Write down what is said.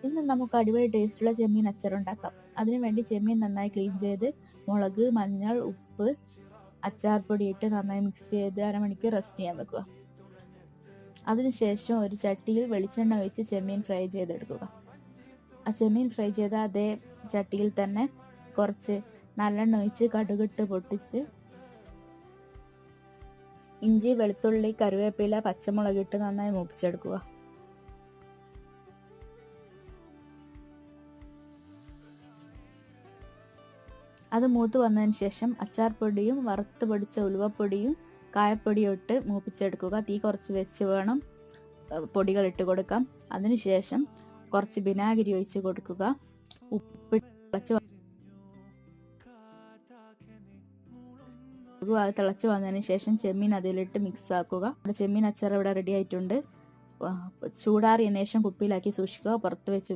ഇന്ന് നമുക്ക് അടിപൊളി ടേസ്റ്റുള്ള ചെമ്മീൻ അച്ചാർ ഉണ്ടാക്കാം. അതിനു വേണ്ടി ചെമ്മീൻ നന്നായി ക്ലീൻ ചെയ്ത് മുളക്, മഞ്ഞൾ, ഉപ്പ്, അച്ചാർ പൊടി ഇട്ട് നന്നായി മിക്സ് ചെയ്ത് അരമണിക്കൂർ റെസ്റ്റ് ചെയ്യാൻ വെക്കുക. അതിനുശേഷം ഒരു ചട്ടിയിൽ വെളിച്ചെണ്ണ ഒഴിച്ച് ചെമ്മീൻ ഫ്രൈ ചെയ്തെടുക്കുക. ആ ചെമ്മീൻ ഫ്രൈ ചെയ്ത അതേ ചട്ടിയിൽ തന്നെ കുറച്ച് നല്ലെണ്ണ ഒഴിച്ച് കടുകിട്ട് പൊട്ടിച്ച് ഇഞ്ചി, വെളുത്തുള്ളി, കറിവേപ്പില, പച്ചമുളക് ഇട്ട് നന്നായി മൂപ്പിച്ചെടുക്കുക. അത് മൂത്ത് വന്നതിന് ശേഷം അച്ചാർ പൊടിയും വറുത്ത് പൊടിച്ച ഉലുവപ്പൊടിയും കായപ്പൊടിയും ഇട്ട് മൂപ്പിച്ചെടുക്കുക. തീ കുറച്ച് വെച്ച് വേണം പൊടികൾ ഇട്ട് കൊടുക്കാം. അതിനുശേഷം കുറച്ച് വിനാഗിരി ഒഴിച്ച് കൊടുക്കുക. ഉപ്പിട്ട് തിളച്ച് വന്നതിന് ശേഷം ചെമ്മീൻ അതിലിട്ട് മിക്സ് ആക്കുക. ചെമ്മീൻ അച്ചാർ ഇവിടെ റെഡി ആയിട്ടുണ്ട്. ചൂടാറിയതിനു ശേഷം കുപ്പിയിലാക്കി സൂക്ഷിക്കുക. പുറത്ത് വെച്ച്